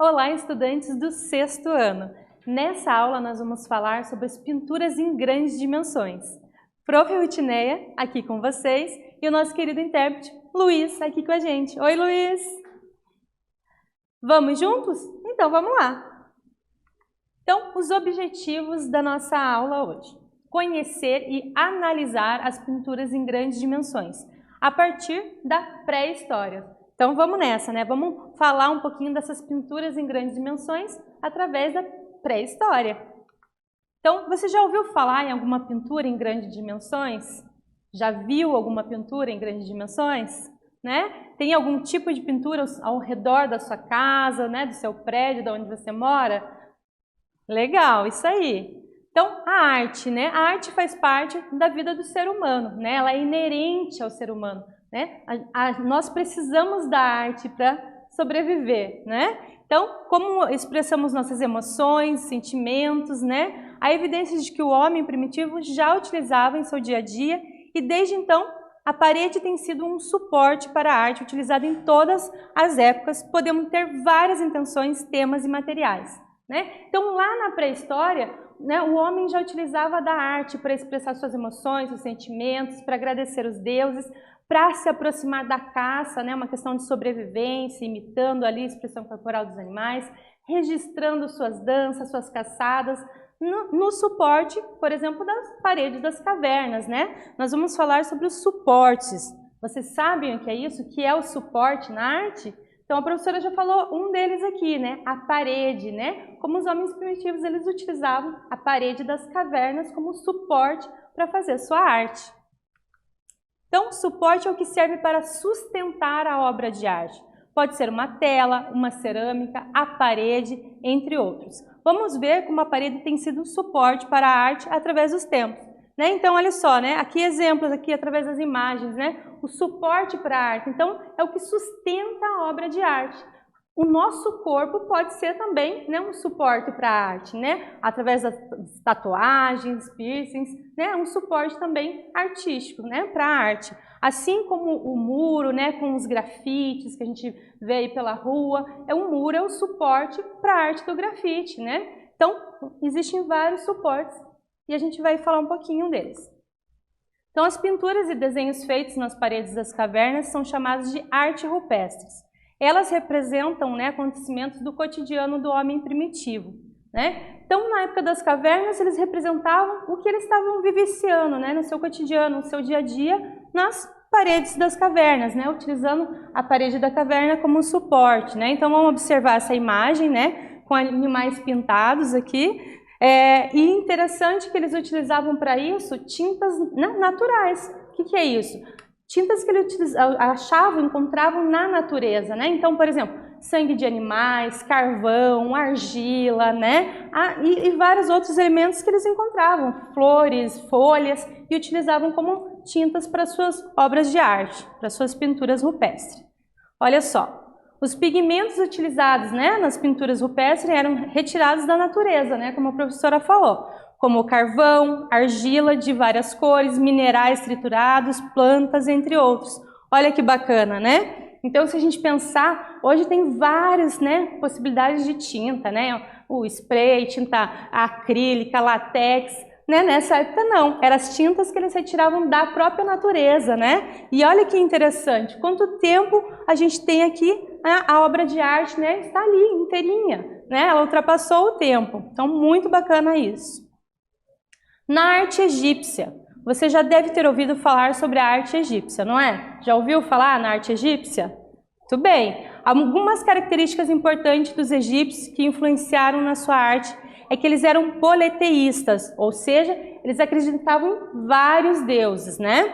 Olá, estudantes do 6º ano! Nessa aula nós vamos falar sobre as pinturas em grandes dimensões. Prof. Rutineia, aqui com vocês, e o nosso querido intérprete, Luiz, aqui com a gente. Oi, Luiz! Vamos juntos? Então, vamos lá! Então, os objetivos da nossa aula hoje. Conhecer e analisar as pinturas em grandes dimensões, a partir da pré-história. Então, vamos nessa, né? Vamos falar um pouquinho dessas pinturas em grandes dimensões através da pré-história. Então, você já ouviu falar em alguma pintura em grandes dimensões? Já viu alguma pintura em grandes dimensões? Né? Tem algum tipo de pintura ao redor da sua casa, né? Do seu prédio, de onde você mora? Legal, isso aí. Então, a arte, né? A arte faz parte da vida do ser humano, né? Ela é inerente ao ser humano, né? Nós precisamos da arte para sobreviver, né? Então, como expressamos nossas emoções, sentimentos, né? Há evidências de que o homem primitivo já utilizava em seu dia a dia e desde então a parede tem sido um suporte para a arte utilizada em todas as épocas. Podemos ter várias intenções, temas e materiais, né? Então, lá na pré-história, né, o homem já utilizava da arte para expressar suas emoções, os sentimentos, para agradecer os deuses, para se aproximar da caça, né, uma questão de sobrevivência, imitando ali a expressão corporal dos animais, registrando suas danças, suas caçadas, no suporte, por exemplo, das paredes das cavernas, né? Nós vamos falar sobre os suportes. Vocês sabem o que é isso? O que é o suporte na arte? Então, a professora já falou um deles aqui, né? A parede, né? Como os homens primitivos, eles utilizavam a parede das cavernas como suporte para fazer sua arte. Então, suporte é o que serve para sustentar a obra de arte. Pode ser uma tela, uma cerâmica, a parede, entre outros. Vamos ver como a parede tem sido um suporte para a arte através dos tempos, né? Então, olha só, né? Aqui exemplos aqui através das imagens, né? O suporte para a arte. Então, é o que sustenta a obra de arte. O nosso corpo pode ser também, né, um suporte para a arte, né? Através das tatuagens, piercings, né? Um suporte também artístico, né, para a arte. Assim como o muro, né, com os grafites que a gente vê aí pela rua, um muro é o suporte para a arte do grafite, né? Então, existem vários suportes e a gente vai falar um pouquinho deles. Então, as pinturas e desenhos feitos nas paredes das cavernas são chamados de arte rupestres. Elas representam, né, acontecimentos do cotidiano do homem primitivo, né? Então, na época das cavernas, eles representavam o que eles estavam vivenciando, né, no seu cotidiano, no seu dia a dia, nas paredes das cavernas, né, utilizando a parede da caverna como suporte, né? Então, vamos observar essa imagem, né, com animais pintados aqui. E interessante que eles utilizavam para isso tintas naturais. O que é isso? Tintas que eles achavam, encontravam na natureza, né? Então, por exemplo, sangue de animais, carvão, argila, né? E vários outros elementos que eles encontravam, flores, folhas, e utilizavam como tintas para suas obras de arte, para suas pinturas rupestres. Olha só, os pigmentos utilizados, né, nas pinturas rupestres eram retirados da natureza, né? Como a professora falou. Como carvão, argila de várias cores, minerais triturados, plantas, entre outros. Olha que bacana, né? Então, se a gente pensar, hoje tem várias, né, possibilidades de tinta, né? O spray, tinta acrílica, látex, né? Nessa época não, eram as tintas que eles retiravam da própria natureza, né? E olha que interessante, quanto tempo a gente tem aqui, a obra de arte, né? Está ali, inteirinha, né? Ela ultrapassou o tempo, então muito bacana isso. Na arte egípcia, você já deve ter ouvido falar sobre a arte egípcia, não é? Já ouviu falar na arte egípcia? Muito bem. Algumas características importantes dos egípcios que influenciaram na sua arte é que eles eram politeístas, ou seja, eles acreditavam em vários deuses, né?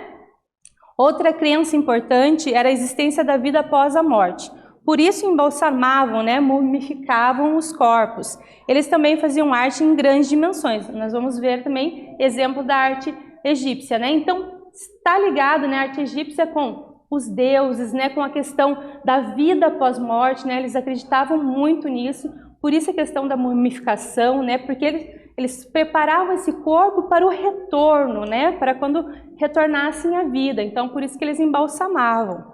Outra crença importante era a existência da vida após a morte. Por isso embalsamavam, né, mumificavam os corpos. Eles também faziam arte em grandes dimensões. Nós vamos ver também exemplo da arte egípcia, né? Então, está ligado, né, a arte egípcia com os deuses, né, com a questão da vida após morte, né? Eles acreditavam muito nisso. Por isso a questão da mumificação, né? Porque eles preparavam esse corpo para o retorno, né? Para quando retornassem à vida. Então, por isso que eles embalsamavam.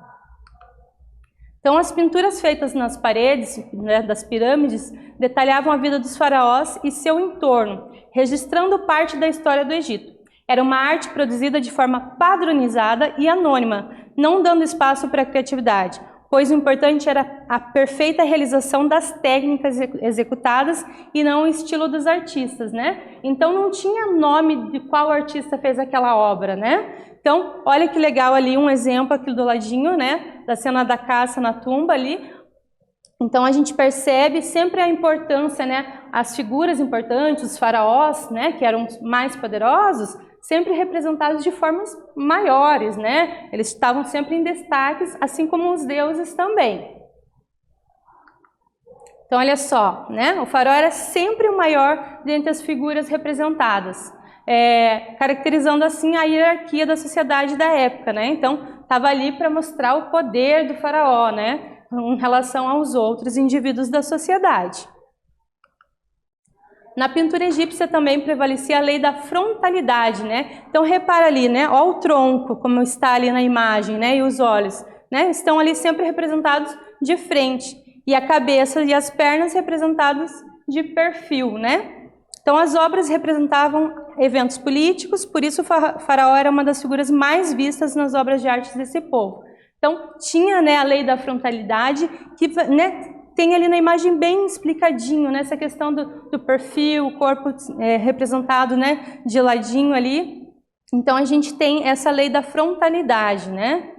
Então, as pinturas feitas nas paredes, né, das pirâmides detalhavam a vida dos faraós e seu entorno, registrando parte da história do Egito. Era uma arte produzida de forma padronizada e anônima, não dando espaço para a criatividade, pois o importante era a perfeita realização das técnicas executadas e não o estilo dos artistas, né? Então não tinha nome de qual artista fez aquela obra, né? Então, olha que legal ali um exemplo aqui do ladinho, né? Da cena da caça na tumba ali. Então a gente percebe sempre a importância, né? As figuras importantes, os faraós, né? Que eram os mais poderosos, sempre representados de formas maiores, né? Eles estavam sempre em destaques, assim como os deuses também. Então, olha só, né? O faraó era sempre o maior dentre as figuras representadas, caracterizando assim a hierarquia da sociedade da época, né? Então, estava ali para mostrar o poder do faraó, né? Em relação aos outros indivíduos da sociedade. Na pintura egípcia também prevalecia a lei da frontalidade, né? Então repara ali, né? Olha o tronco como está ali na imagem, né? E os olhos, né? Estão ali sempre representados de frente e a cabeça e as pernas representados de perfil, né? Então as obras representavam eventos políticos, por isso o faraó era uma das figuras mais vistas nas obras de arte desse povo. Então tinha, né, a lei da frontalidade que, né, tem ali na imagem bem explicadinho, né, essa questão do perfil, o corpo representado, né, de ladinho ali. Então a gente tem essa lei da frontalidade, né?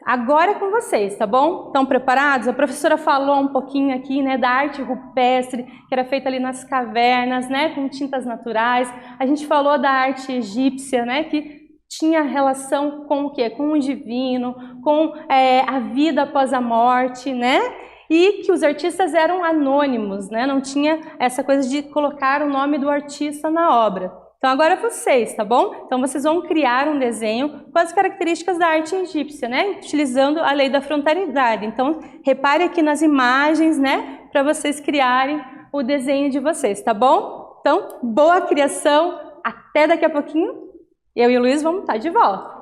Agora é com vocês, tá bom? Estão preparados? A professora falou um pouquinho aqui, né, da arte rupestre, que era feita ali nas cavernas, né, com tintas naturais. A gente falou da arte egípcia, né, que tinha relação com o quê? Com o divino, com a vida após a morte, né? E que os artistas eram anônimos, né? Não tinha essa coisa de colocar o nome do artista na obra. Então agora vocês, tá bom? Então vocês vão criar um desenho com as características da arte egípcia, né? Utilizando a lei da frontalidade. Então repare aqui nas imagens, né? Para vocês criarem o desenho de vocês, tá bom? Então, boa criação, até daqui a pouquinho. Eu e o Luiz vamos estar de volta.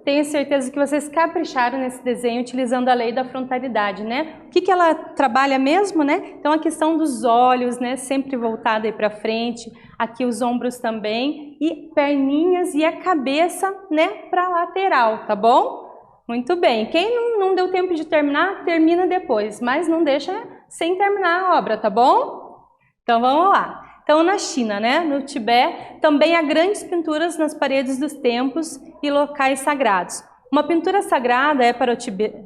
tenho certeza que vocês capricharam nesse desenho utilizando a lei da frontalidade, né? O que ela trabalha mesmo, né? Então a questão dos olhos, né? Sempre voltada aí para frente, aqui os ombros também, e perninhas e a cabeça, né? Para lateral, tá bom? Muito bem. Quem não deu tempo de terminar, termina depois, mas não deixa sem terminar a obra, tá bom? Então vamos lá. Então na China, né, no Tibete, também há grandes pinturas nas paredes dos templos e locais sagrados. Uma pintura sagrada é para o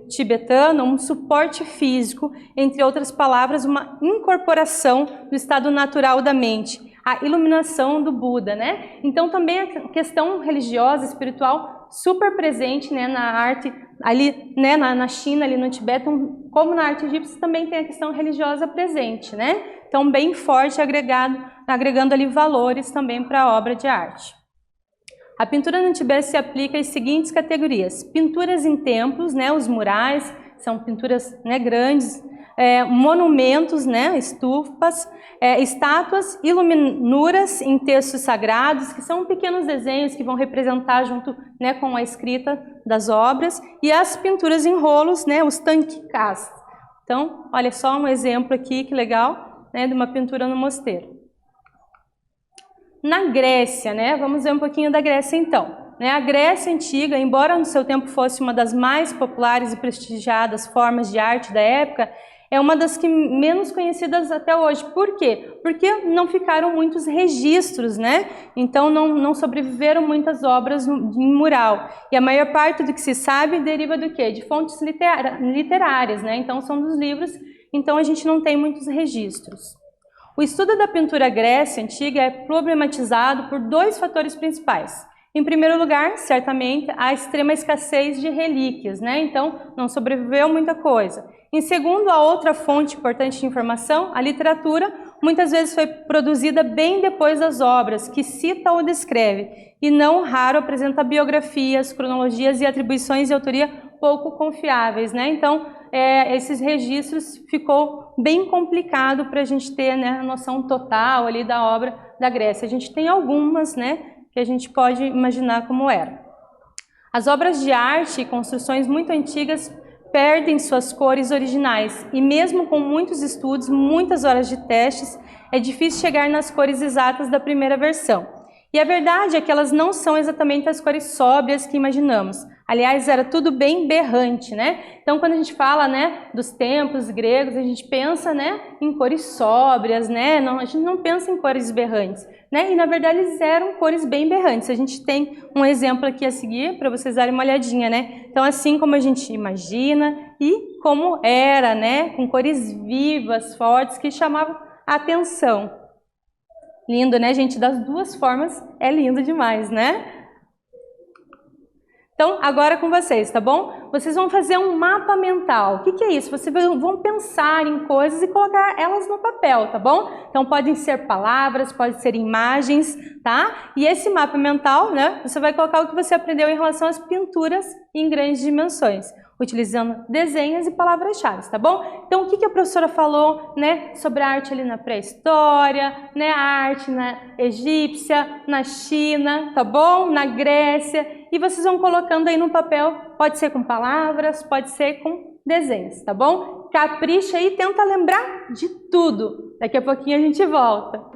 tibetano um suporte físico, entre outras palavras, uma incorporação do estado natural da mente, a iluminação do Buda, né? Então também a questão religiosa, espiritual, super presente, né, na arte ali, né, na China, ali no Tibete, como na arte egípcia também tem a questão religiosa presente, né? Então bem forte, agregando ali valores também para a obra de arte. A pintura no Tibete se aplica às seguintes categorias: pinturas em templos, né, os murais, são pinturas, né, grandes, monumentos, né, estupas, estátuas, iluminuras em textos sagrados, que são pequenos desenhos que vão representar junto, né, com a escrita das obras, e as pinturas em rolos, né, os tankikas. Então, olha só um exemplo aqui, que legal, né, de uma pintura no mosteiro. Na Grécia, né, vamos ver um pouquinho da Grécia então. A Grécia Antiga, embora no seu tempo fosse uma das mais populares e prestigiadas formas de arte da época, é uma das que menos conhecidas até hoje. Por quê? Porque não ficaram muitos registros, né? Então não sobreviveram muitas obras em mural. E a maior parte do que se sabe deriva do quê? De fontes literárias, né? Então são dos livros, então a gente não tem muitos registros. O estudo da pintura Grécia Antiga é problematizado por dois fatores principais. Em primeiro lugar, certamente, a extrema escassez de relíquias, né? Então, não sobreviveu muita coisa. Em segundo, a outra fonte importante de informação, a literatura, muitas vezes foi produzida bem depois das obras, que cita ou descreve, e não raro apresenta biografias, cronologias e atribuições de autoria pouco confiáveis, né? Então, esses registros ficou bem complicado para a gente ter, né, a noção total ali da obra da Grécia. A gente tem algumas, né, que a gente pode imaginar como era. As obras de arte e construções muito antigas perdem suas cores originais e mesmo com muitos estudos, muitas horas de testes, é difícil chegar nas cores exatas da primeira versão. E a verdade é que elas não são exatamente as cores sóbrias que imaginamos. Aliás, era tudo bem berrante, né? Então, quando a gente fala, né, dos templos gregos, a gente pensa, né, em cores sóbrias, né? A gente não pensa em cores berrantes, né? E, na verdade, eles eram cores bem berrantes. A gente tem um exemplo aqui a seguir para vocês darem uma olhadinha, né? Então, assim como a gente imagina e como era, né? Com cores vivas, fortes, que chamavam a atenção. Lindo, né, gente? Das duas formas é lindo demais, né? Então, agora com vocês, tá bom? Vocês vão fazer um mapa mental. O que é isso? Vocês vão pensar em coisas e colocar elas no papel, tá bom? Então, podem ser palavras, podem ser imagens, tá? E esse mapa mental, né, você vai colocar o que você aprendeu em relação às pinturas em grandes dimensões, utilizando desenhos e palavras-chave, tá bom? Então, o que a professora falou, né, sobre a arte ali na pré-história, né, a arte na egípcia, na China, tá bom? Na Grécia, e vocês vão colocando aí no papel, pode ser com palavras, pode ser com desenhos, tá bom? Capricha aí, tenta lembrar de tudo. Daqui a pouquinho a gente volta.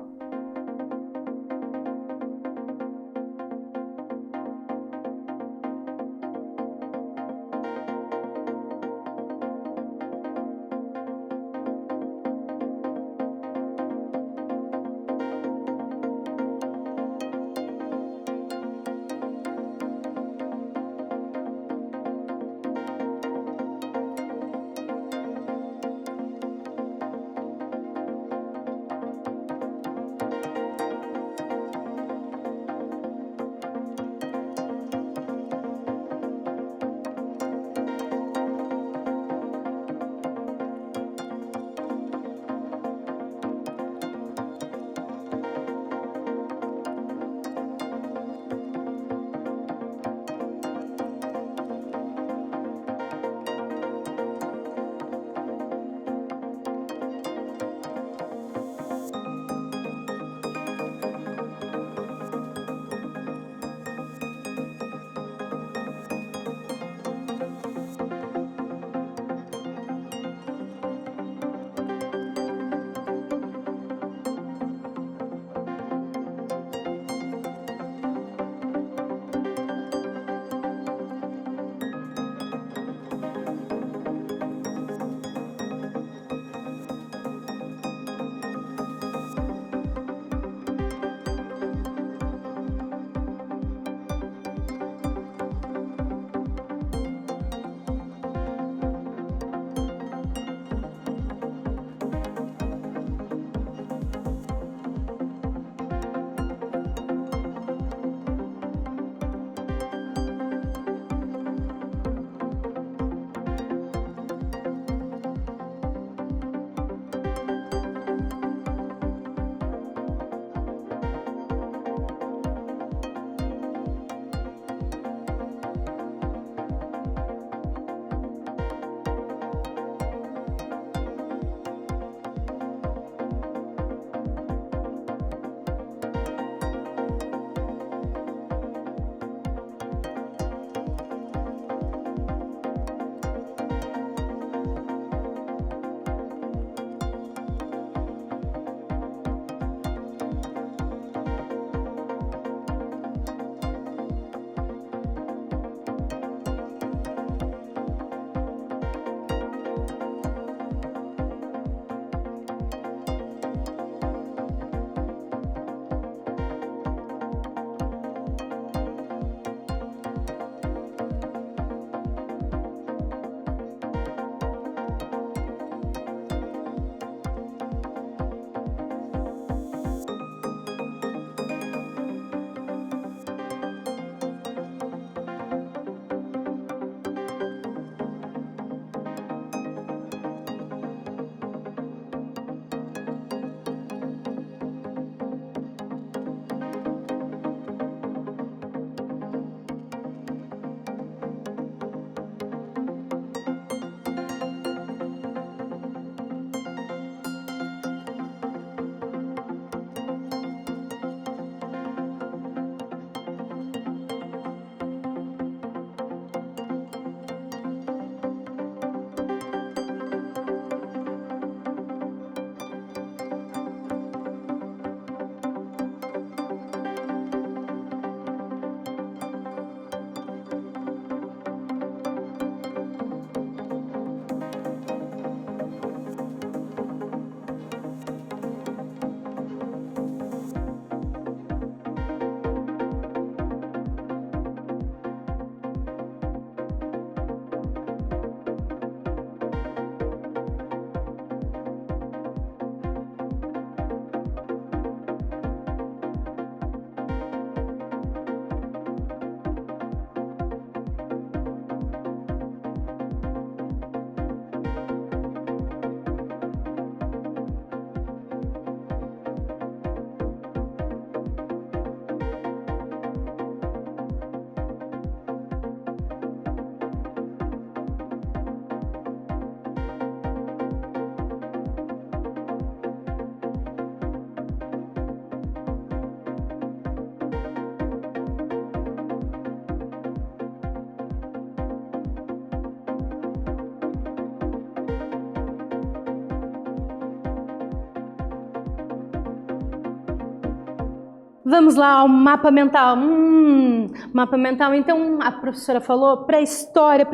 Vamos lá ao mapa mental. Mapa mental. Então, a professora falou pré-história,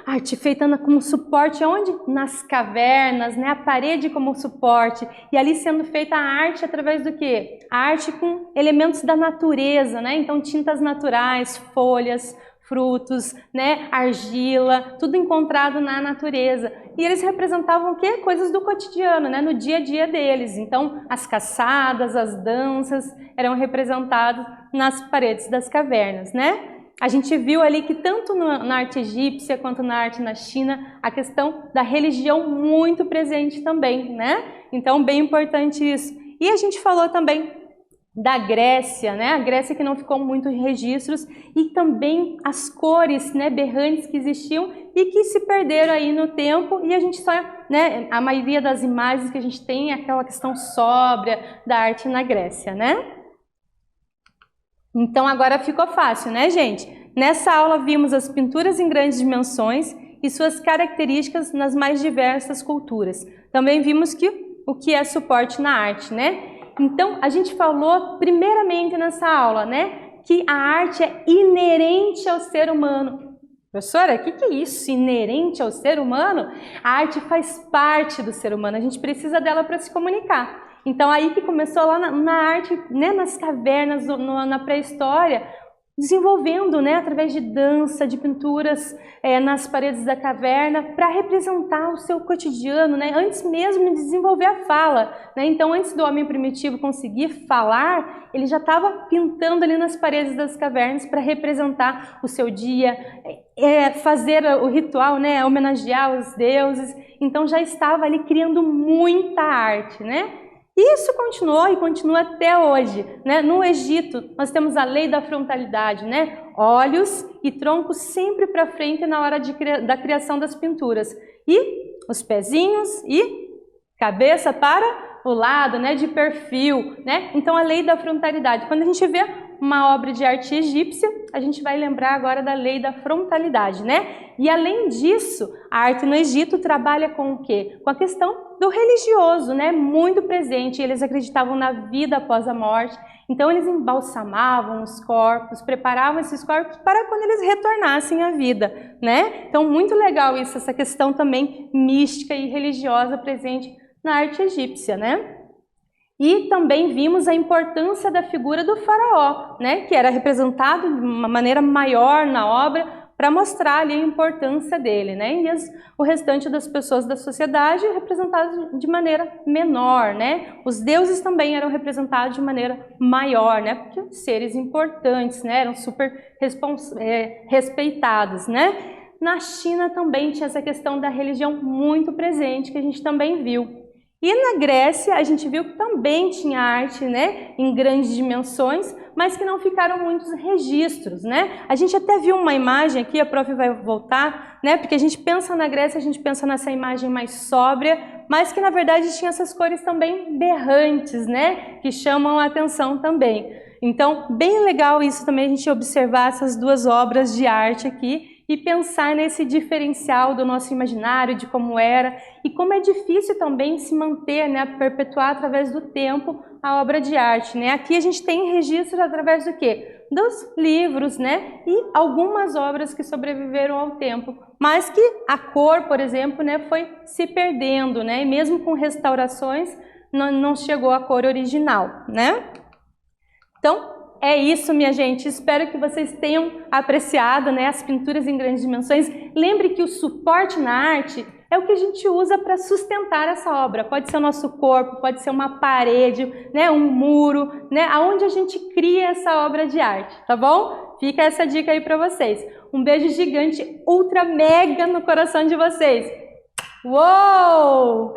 arte feita como suporte, onde? Nas cavernas, né? A parede como suporte. E ali sendo feita a arte através do quê? A arte com elementos da natureza, né? Então, tintas naturais, folhas, frutos, né? Argila, tudo encontrado na natureza. E eles representavam o quê? Coisas do cotidiano, né? No dia a dia deles. Então, as caçadas, as danças eram representadas nas paredes das cavernas, né? A gente viu ali que tanto na arte egípcia quanto na arte na China, a questão da religião muito presente também, né? Então, bem importante isso. E a gente falou também da Grécia, né? A Grécia que não ficou muitos registros, e também as cores, né, berrantes que existiam e que se perderam aí no tempo, e a gente só, né, a maioria das imagens que a gente tem é aquela questão sóbria da arte na Grécia, né? Então agora ficou fácil, né, gente? Nessa aula vimos as pinturas em grandes dimensões e suas características nas mais diversas culturas. Também vimos o que é suporte na arte, né? Então, a gente falou primeiramente nessa aula, né, que a arte é inerente ao ser humano. Professora, o que é isso, inerente ao ser humano? A arte faz parte do ser humano, a gente precisa dela para se comunicar. Então, aí que começou lá na arte, né, nas cavernas, na pré-história, desenvolvendo, né, através de dança, de pinturas nas paredes da caverna, para representar o seu cotidiano, né, antes mesmo de desenvolver a fala, né? Então, antes do homem primitivo conseguir falar, ele já estava pintando ali nas paredes das cavernas para representar o seu dia, fazer o ritual, né, homenagear os deuses. Então, já estava ali criando muita arte, né? Isso continuou e continua até hoje, né? No Egito, nós temos a lei da frontalidade, né? Olhos e troncos sempre para frente na hora da criação das pinturas. E os pezinhos e cabeça para o lado, né? De perfil, né? Então, a lei da frontalidade. Quando a gente vê uma obra de arte egípcia, a gente vai lembrar agora da lei da frontalidade, né? E além disso, a arte no Egito trabalha com o quê? Com a questão do religioso, né? Muito presente. Eles acreditavam na vida após a morte, então eles embalsamavam os corpos, preparavam esses corpos para quando eles retornassem à vida, né? Então, muito legal isso, essa questão também mística e religiosa presente na arte egípcia, né? E também vimos a importância da figura do faraó, né, que era representado de uma maneira maior na obra para mostrar ali a importância dele, né, e o restante das pessoas da sociedade representadas de maneira menor, né. Os deuses também eram representados de maneira maior, né, porque seres importantes, né, eram super respeitados, né. Na China também tinha essa questão da religião muito presente, que a gente também viu. E na Grécia, a gente viu que também tinha arte, né, em grandes dimensões, mas que não ficaram muitos registros, né? A gente até viu uma imagem aqui, a prof vai voltar, né, porque a gente pensa na Grécia, a gente pensa nessa imagem mais sóbria, mas que na verdade tinha essas cores também berrantes, né, que chamam a atenção também. Então, bem legal isso também, a gente observar essas duas obras de arte aqui, e pensar nesse diferencial do nosso imaginário, de como era, e como é difícil também se manter, né, perpetuar através do tempo a obra de arte, né? Aqui a gente tem registros através do quê? Dos livros, né? E algumas obras que sobreviveram ao tempo, mas que a cor, por exemplo, né, foi se perdendo, né? E mesmo com restaurações, não chegou à cor original, né? Então, é isso, minha gente. Espero que vocês tenham apreciado, né, as pinturas em grandes dimensões. Lembre que o suporte na arte é o que a gente usa para sustentar essa obra. Pode ser o nosso corpo, pode ser uma parede, né, um muro, né, aonde a gente cria essa obra de arte, tá bom? Fica essa dica aí para vocês. Um beijo gigante, ultra mega no coração de vocês. Uou!